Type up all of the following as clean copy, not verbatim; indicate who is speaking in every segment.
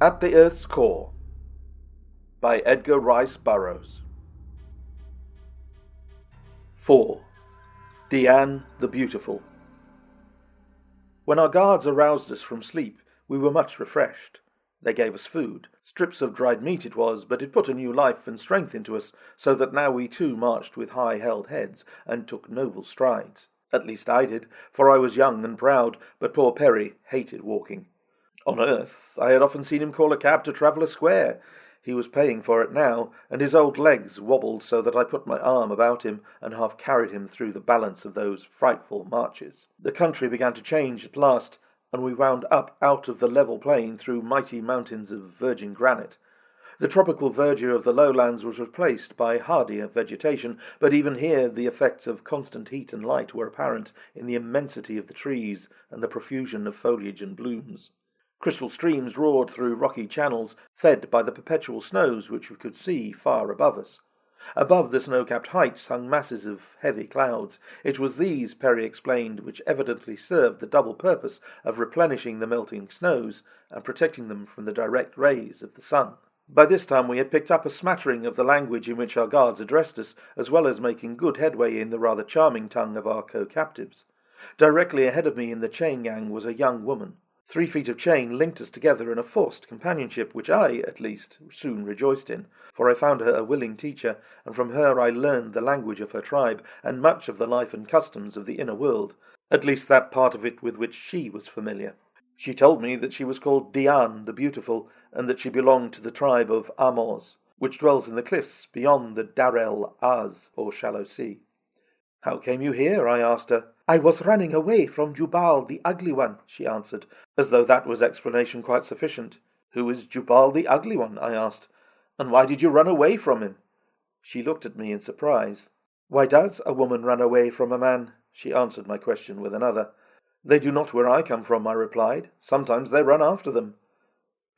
Speaker 1: At the Earth's Core by Edgar Rice Burroughs. 4. Diane the Beautiful. When our guards aroused us from sleep, we were much refreshed. They gave us food. Strips of dried meat it was, but it put a new life and strength into us, so that now we too marched with high-held heads and took noble strides. At least I did, for I was young and proud, but poor Perry hated walking. On Earth, I had often seen him call a cab to travel a square. He was paying for it now, and his old legs wobbled so that I put my arm about him and half carried him through the balance of those frightful marches. The country began to change at last, and we wound up out of the level plain through mighty mountains of virgin granite. The tropical verdure of the lowlands was replaced by hardier vegetation, but even here the effects of constant heat and light were apparent in the immensity of the trees and the profusion of foliage and blooms. Crystal streams roared through rocky channels, fed by the perpetual snows which we could see far above us. Above the snow-capped heights hung masses of heavy clouds. It was these, Perry explained, which evidently served the double purpose of replenishing the melting snows and protecting them from the direct rays of the sun. By this time we had picked up a smattering of the language in which our guards addressed us, as well as making good headway in the rather charming tongue of our co-captives. Directly ahead of me in the chain gang was a young woman. 3 feet of chain linked us together in a forced companionship, which I, at least, soon rejoiced in, for I found her a willing teacher, and from her I learned the language of her tribe, and much of the life and customs of the inner world, at least that part of it with which she was familiar. She told me that she was called Diane the Beautiful, and that she belonged to the tribe of Amos, which dwells in the cliffs beyond the Darel Az, or shallow sea. "How came you here?" I asked her. "I was running away from Jubal the Ugly One," she answered, as though that was explanation quite sufficient. "Who is Jubal the Ugly One?" I asked. "And why did you run away from him?" She looked at me in surprise. "Why does a woman run away from a man?" She answered my question with another. "They do not where I come from," I replied. "Sometimes they run after them."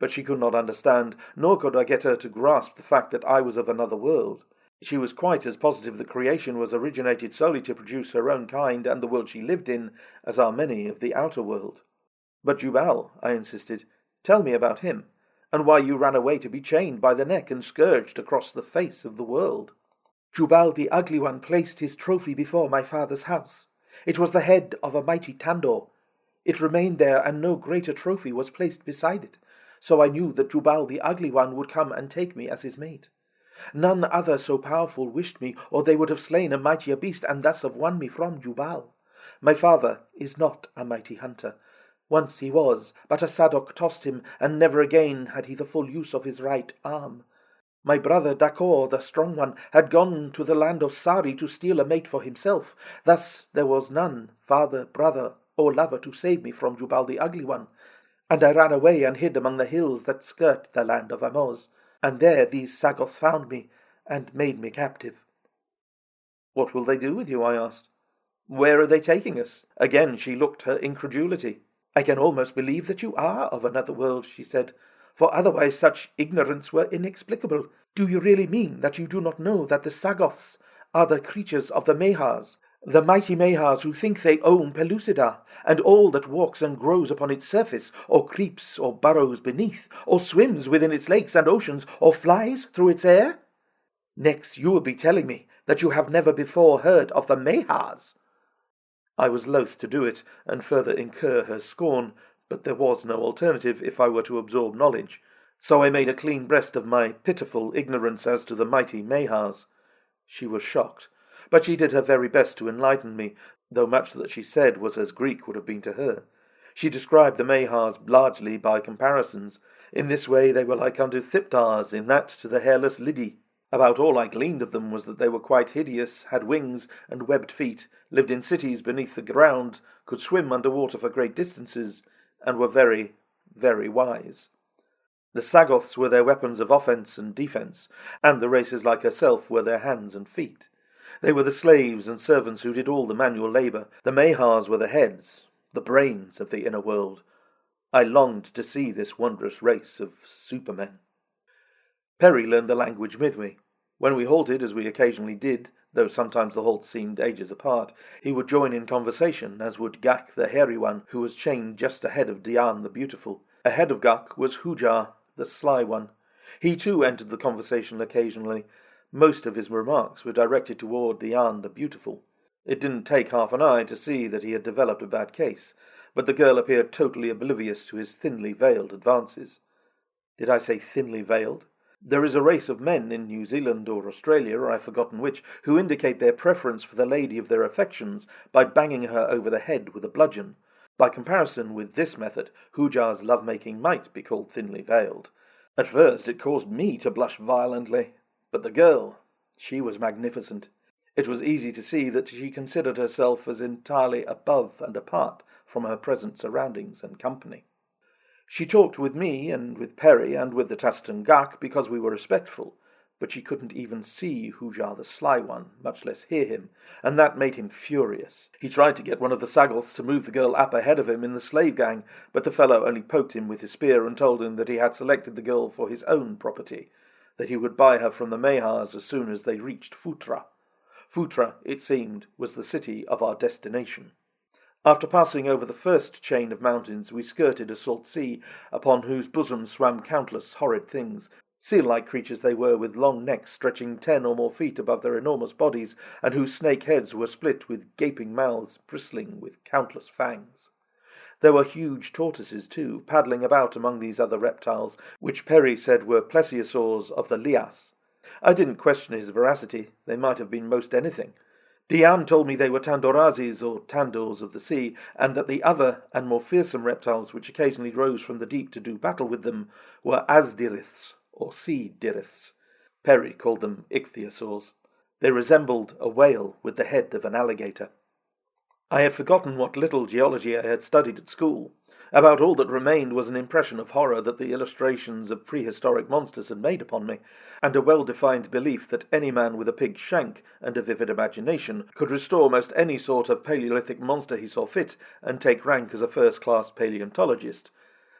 Speaker 1: But she could not understand, nor could I get her to grasp the fact that I was of another world. She was quite as positive that creation was originated solely to produce her own kind and the world she lived in, as are many of the outer world. "But Jubal," I insisted, "tell me about him, and why you ran away to be chained by the neck and scourged across the face of the world." "Jubal the Ugly One placed his trophy before my father's house. It was the head of a mighty Tandor. It remained there, and no greater trophy was placed beside it, so I knew that Jubal the Ugly One would come and take me as his mate. None other so powerful wished me, or they would have slain a mightier beast, and thus have won me from Jubal. My father is not a mighty hunter. Once he was, but a Sadok tossed him, and never again had he the full use of his right arm. My brother Dakor, the strong one, had gone to the land of Sari to steal a mate for himself. Thus there was none, father, brother, or lover, to save me from Jubal the Ugly One, and I ran away and hid among the hills that skirt the land of Amos. And there these Sagoths found me, and made me captive." "What will they do with you?" I asked. "Where are they taking us?" Again she looked her incredulity. "I can almost believe that you are of another world," she said, "for otherwise such ignorance were inexplicable. Do you really mean that you do not know that the Sagoths are the creatures of the Mahars, the mighty Mahars who think they own Pellucidar, and all that walks and grows upon its surface, or creeps or burrows beneath, or swims within its lakes and oceans, or flies through its air? Next you will be telling me that you have never before heard of the Mahars." I was loath to do it, and further incur her scorn, but there was no alternative if I were to absorb knowledge, so I made a clean breast of my pitiful ignorance as to the mighty Mahars. She was shocked, but she did her very best to enlighten me, though much that she said was as Greek would have been to her. She described the Mahars largely by comparisons. In this way they were like unto Thiptars, in that to the hairless Lyddi. About all I gleaned of them was that they were quite hideous, had wings and webbed feet, lived in cities beneath the ground, could swim under water for great distances, and were very, very wise. The Sagoths were their weapons of offence and defence, and the races like herself were their hands and feet. They were the slaves and servants who did all the manual labour. The Mahars were the heads, the brains of the inner world. I longed to see this wondrous race of supermen. Perry learned the language with me. When we halted, as we occasionally did, though sometimes the halts seemed ages apart, he would join in conversation, as would Gak the hairy one, who was chained just ahead of Diane the Beautiful. Ahead of Gak was Hujar, the sly one. He too entered the conversation occasionally. Most of his remarks were directed toward Diane the beautiful. It didn't take half an eye to see that he had developed a bad case, but the girl appeared totally oblivious to his thinly veiled advances. Did I say thinly veiled? There is a race of men in New Zealand or Australia, or I've forgotten which, who indicate their preference for the lady of their affections by banging her over the head with a bludgeon. By comparison with this method, Hoojar's love-making might be called thinly veiled. At first it caused me to blush violently, but the girl, she was magnificent. It was easy to see that she considered herself as entirely above and apart from her present surroundings and company. She talked with me and with Perry and with the taciturn JAC because we were respectful, but she couldn't even see Hoojar the Sly One, much less hear him, and that made him furious. He tried to get one of the Sagoths to move the girl up ahead of him in the slave gang, but the fellow only poked him with his spear and told him that he had selected the girl for his own property, that he would buy her from the Mahars as soon as they reached Phutra. Phutra, it seemed, was the city of our destination. After passing over the first chain of mountains, we skirted a salt sea, upon whose bosom swam countless horrid things. Seal-like creatures they were, with long necks stretching 10 or more feet above their enormous bodies, and whose snake heads were split with gaping mouths bristling with countless fangs. There were huge tortoises, too, paddling about among these other reptiles, which Perry said were plesiosaurs of the lias. I didn't question his veracity. They might have been most anything. Diane told me they were tandorazis, or tandors of the sea, and that the other and more fearsome reptiles which occasionally rose from the deep to do battle with them were asdiriths, or sea diriths. Perry called them ichthyosaurs. They resembled a whale with the head of an alligator. I had forgotten what little geology I had studied at school. About all that remained was an impression of horror that the illustrations of prehistoric monsters had made upon me, and a well-defined belief that any man with a pig shank and a vivid imagination could restore most any sort of Paleolithic monster he saw fit and take rank as a first-class paleontologist.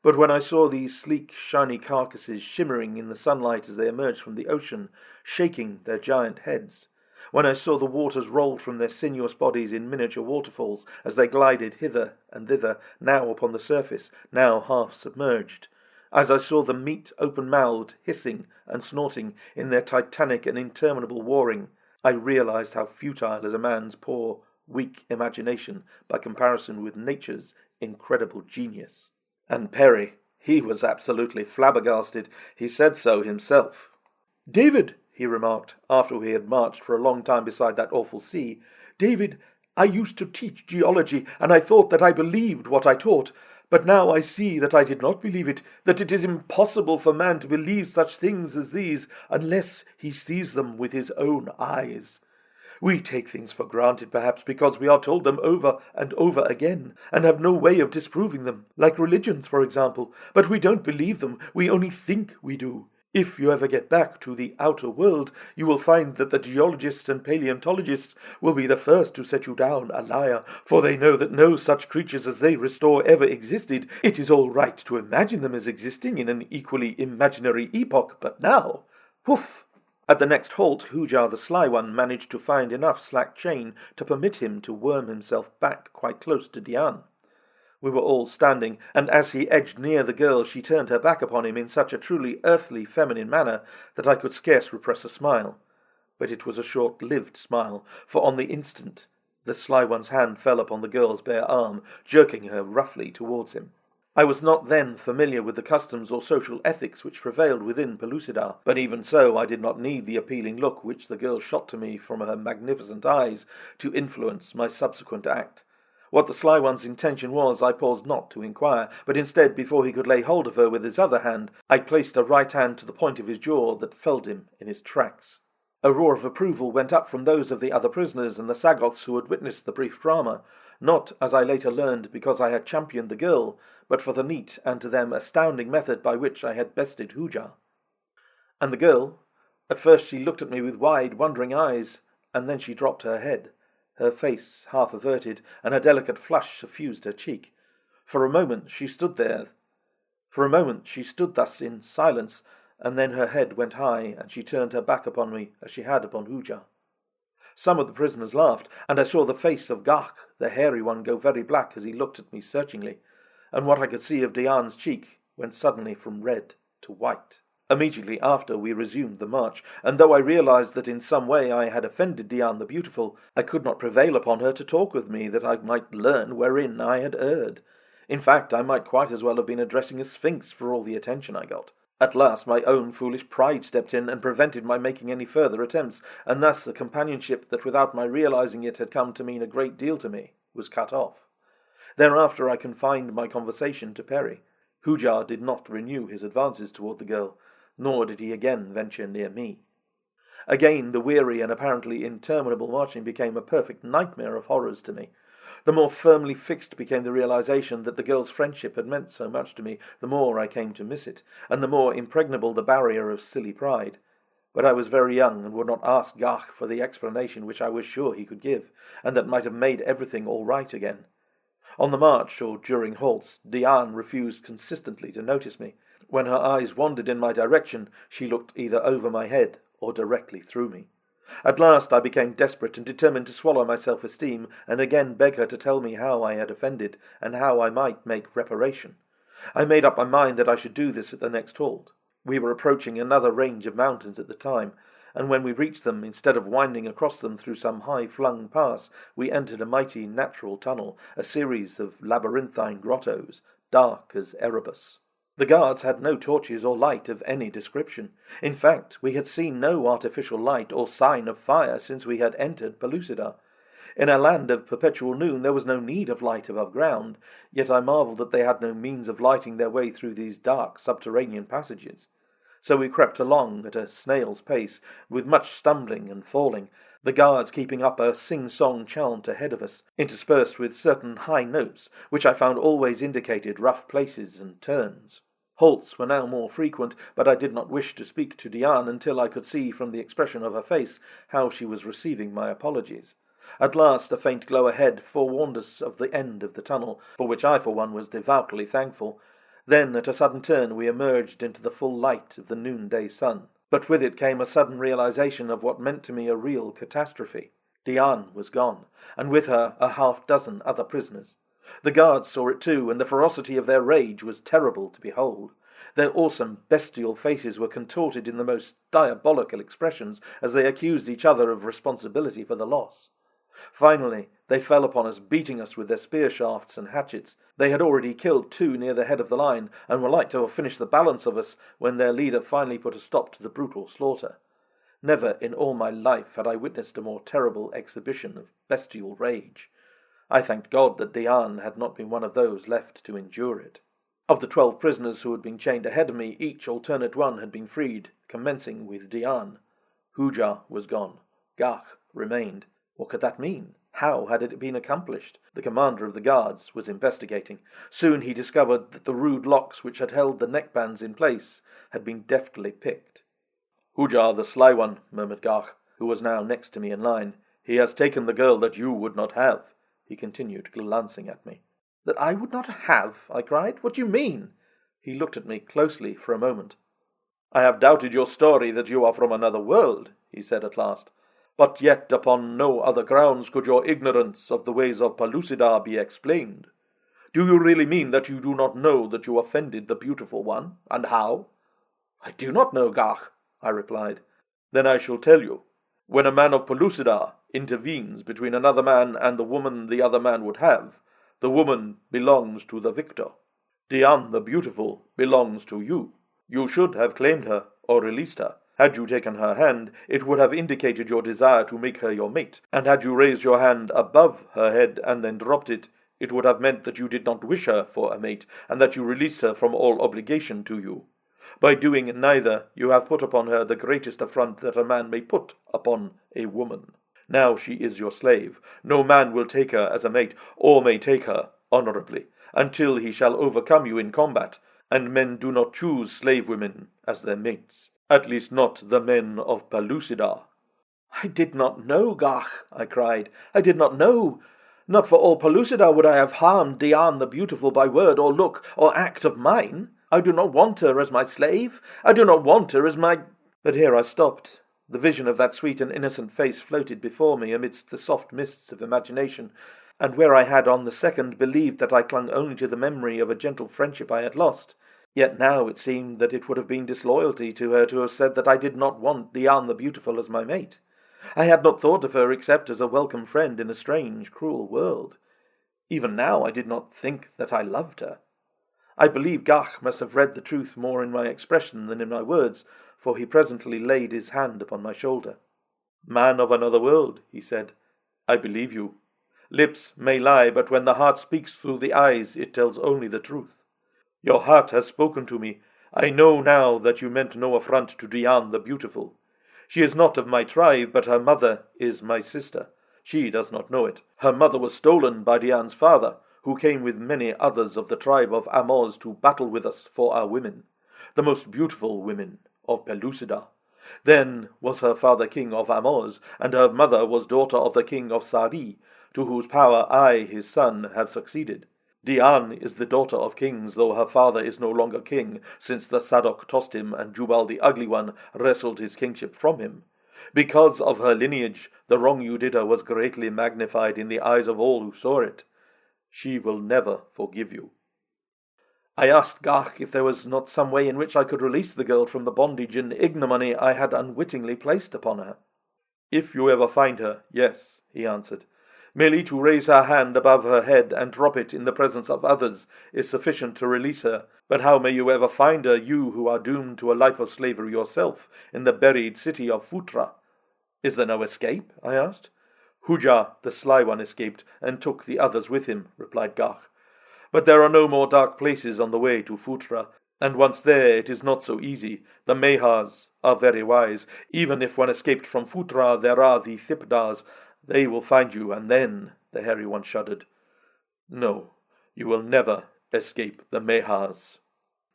Speaker 1: But when I saw these sleek, shiny carcasses shimmering in the sunlight as they emerged from the ocean, shaking their giant heads, when I saw the waters roll from their sinuous bodies in miniature waterfalls as they glided hither and thither, now upon the surface, now half submerged, as I saw them meet open-mouthed, hissing and snorting in their titanic and interminable warring, I realized how futile is a man's poor, weak imagination by comparison with nature's incredible genius. And Perry, he was absolutely flabbergasted. He said so himself. "David," he remarked, after we had marched for a long time beside that awful sea, "David, I used to teach geology, and I thought that I believed what I taught. But now I see that I did not believe it, that it is impossible for man to believe such things as these unless he sees them with his own eyes. We take things for granted, perhaps, because we are told them over and over again, and have no way of disproving them, like religions, for example. But we don't believe them, we only think we do. If you ever get back to the outer world, you will find that the geologists and paleontologists will be the first to set you down a liar, for they know that no such creatures as they restore ever existed. It is all right to imagine them as existing in an equally imaginary epoch, but now, woof!" At the next halt, Hoojar the Sly One managed to find enough slack chain to permit him to worm himself back quite close to Diane. We were all standing, and as he edged near the girl, she turned her back upon him in such a truly earthly feminine manner that I could scarce repress a smile. But it was a short-lived smile, for on the instant the Sly One's hand fell upon the girl's bare arm, jerking her roughly towards him. I was not then familiar with the customs or social ethics which prevailed within Pellucidar, but even so I did not need the appealing look which the girl shot to me from her magnificent eyes to influence my subsequent act. What the Sly One's intention was, I paused not to inquire, but instead, before he could lay hold of her with his other hand, I placed a right hand to the point of his jaw that felled him in his tracks. A roar of approval went up from those of the other prisoners and the Sagoths who had witnessed the brief drama, not, as I later learned, because I had championed the girl, but for the neat and to them astounding method by which I had bested Hoojar. And the girl, at first she looked at me with wide, wondering eyes, and then she dropped her head, her face half averted, and a delicate flush suffused her cheek. For a moment she stood thus in silence, and then her head went high, and she turned her back upon me as she had upon Hoojar. Some of the prisoners laughed, and I saw the face of JAC, the hairy one, go very black as he looked at me searchingly, and what I could see of Diane's cheek went suddenly from red to white. Immediately after, we resumed the march, and though I realized that in some way I had offended Dian the Beautiful, I could not prevail upon her to talk with me, that I might learn wherein I had erred. In fact, I might quite as well have been addressing a sphinx for all the attention I got. At last my own foolish pride stepped in and prevented my making any further attempts, and thus the companionship that without my realizing it had come to mean a great deal to me was cut off. Thereafter I confined my conversation to Perry. Hujar did not renew his advances toward the girl, nor did he again venture near me. Again the weary and apparently interminable marching became a perfect nightmare of horrors to me. The more firmly fixed became the realization that the girl's friendship had meant so much to me, the more I came to miss it, and the more impregnable the barrier of silly pride. But I was very young, and would not ask JAC for the explanation which I was sure he could give, and that might have made everything all right again. On the march, or during halts, Dian refused consistently to notice me. When her eyes wandered in my direction, she looked either over my head or directly through me. At last I became desperate and determined to swallow my self-esteem, and again beg her to tell me how I had offended, and how I might make reparation. I made up my mind that I should do this at the next halt. We were approaching another range of mountains at the time, and when we reached them, instead of winding across them through some high-flung pass, we entered a mighty natural tunnel, a series of labyrinthine grottos, dark as Erebus. The guards had no torches or light of any description. In fact, we had seen no artificial light or sign of fire since we had entered Pellucidar. In a land of perpetual noon there was no need of light above ground, yet I marvelled that they had no means of lighting their way through these dark subterranean passages. So we crept along at a snail's pace, with much stumbling and falling, the guards keeping up a sing-song chant ahead of us, interspersed with certain high notes, which I found always indicated rough places and turns. Halts were now more frequent, but I did not wish to speak to Dian until I could see from the expression of her face how she was receiving my apologies. At last a faint glow ahead forewarned us of the end of the tunnel, for which I for one was devoutly thankful. Then at a sudden turn we emerged into the full light of the noonday sun. But with it came a sudden realization of what meant to me a real catastrophe. Dian was gone, and with her a half-dozen other prisoners. The guards saw it too, and the ferocity of their rage was terrible to behold. Their awesome, bestial faces were contorted in the most diabolical expressions as they accused each other of responsibility for the loss. Finally, they fell upon us, beating us with their spear shafts and hatchets. They had already killed 2 near the head of the line, and were like to have finished the balance of us when their leader finally put a stop to the brutal slaughter. Never in all my life had I witnessed a more terrible exhibition of bestial rage. I thanked God that Dian had not been one of those left to endure it. Of the 12 prisoners who had been chained ahead of me, each alternate one had been freed, commencing with Dian. Hujar was gone. JAC remained. What could that mean? How had it been accomplished? The commander of the guards was investigating. Soon he discovered that the rude locks which had held the neckbands in place had been deftly picked. "Hujar, the sly one," murmured JAC, who was now next to me in line. "He has taken the girl that you would not have," he continued, glancing at me. "That I would not have?" I cried. "What do you mean?" He looked at me closely for a moment. "I have doubted your story that you are from another world," he said at last. "But yet upon no other grounds could your ignorance of the ways of Pellucidar be explained. Do you really mean that you do not know that you offended the beautiful one, and how?" "I do not know, JAC," I replied. "Then I shall tell you. When a man of Pellucidar intervenes between another man and the woman the other man would have, the woman belongs to the victor. Dian the Beautiful belongs to you. You should have claimed her, or released her. Had you taken her hand, it would have indicated your desire to make her your mate, and had you raised your hand above her head and then dropped it, it would have meant that you did not wish her for a mate, and that you released her from all obligation to you. By doing neither, you have put upon her the greatest affront that a man may put upon a woman. Now she is your slave. No man will take her as a mate, or may take her honorably, until he shall overcome you in combat, and men do not choose slave women as their mates, at least not the men of Pellucidar." "I did not know, JAC," I cried. "I did not know. Not for all Pellucidar would I have harmed Dian the Beautiful by word or look or act of mine. I do not want her as my slave. I do not want her as my—" But here I stopped. The vision of that sweet and innocent face floated before me amidst the soft mists of imagination, and where I had on the second believed that I clung only to the memory of a gentle friendship I had lost, Yet now it seemed that it would have been disloyalty to her to have said that I did not want Diane the Beautiful as my mate. I had not thought of her except as a welcome friend in a strange, cruel world. Even now I did not think that I loved her. I believe Gach must have read the truth more in my expression than in my words, for he presently laid his hand upon my shoulder. "Man of another world," he said, "I believe you. Lips may lie, but when the heart speaks through the eyes, it tells only the truth. Your heart has spoken to me. I know now that you meant no affront to Diane the Beautiful. She is not of my tribe, but her mother is my sister. She does not know it. Her mother was stolen by Diane's father, who came with many others of the tribe of Amoz to battle with us for our women, the most beautiful women of Pellucidar. Then was her father king of Amoz, and her mother was daughter of the king of Sari, to whose power I, his son, have succeeded. Diane is the daughter of kings, though her father is no longer king, since the Sadok tossed him and Jubal the Ugly One wrestled his kingship from him. Because of her lineage, the wrong you did her was greatly magnified in the eyes of all who saw it. She will never forgive you." I asked Gach if there was not some way in which I could release the girl from the bondage and ignominy I had unwittingly placed upon her. "If you ever find her, yes," he answered. "Merely to raise her hand above her head and drop it in the presence of others is sufficient to release her. But how may you ever find her, you who are doomed to a life of slavery yourself, in the buried city of Futra?" "Is there no escape?" I asked. "Huja, the sly one, escaped, and took the others with him," replied Gach. "But there are no more dark places on the way to Futra, and once there it is not so easy. The Mahars are very wise. Even if one escaped from Futra, there are the Thipdars. They will find you, and then—" the hairy one shuddered. "No, you will never escape the Mahars."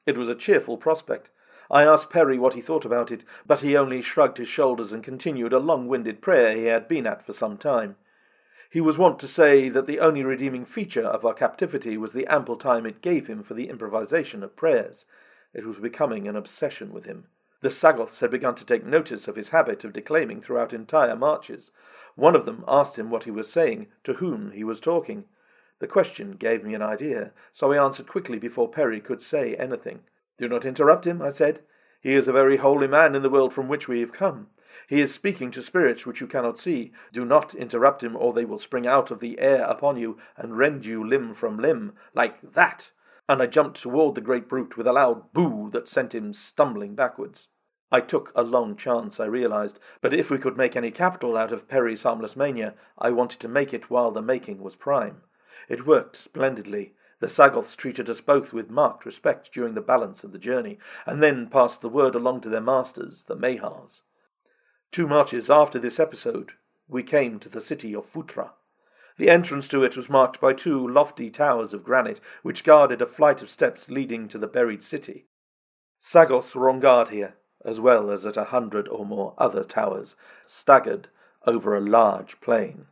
Speaker 1: It was a cheerful prospect. I asked Perry what he thought about it, but he only shrugged his shoulders and continued a long-winded prayer he had been at for some time. He was wont to say that the only redeeming feature of our captivity was the ample time it gave him for the improvisation of prayers. It was becoming an obsession with him. The Sagoths had begun to take notice of his habit of declaiming throughout entire marches. One of them asked him what he was saying, to whom he was talking. The question gave me an idea, so I answered quickly before Perry could say anything. "Do not interrupt him," I said. "He is a very holy man in the world from which we have come. He is speaking to spirits which you cannot see. Do not interrupt him, or they will spring out of the air upon you and rend you limb from limb, like that." And I jumped toward the great brute with a loud boo that sent him stumbling backwards. I took a long chance, I realized, but if we could make any capital out of Perry's harmless mania, I wanted to make it while the making was prime. It worked splendidly. The Sagoths treated us both with marked respect during the balance of the journey, and then passed the word along to their masters, the Mahars. 2 marches after this episode, we came to the city of Futra. The entrance to it was marked by 2 lofty towers of granite, which guarded a flight of steps leading to the buried city. Sagoths were on guard here, as well as at 100 or more other towers, staggered over a large plain.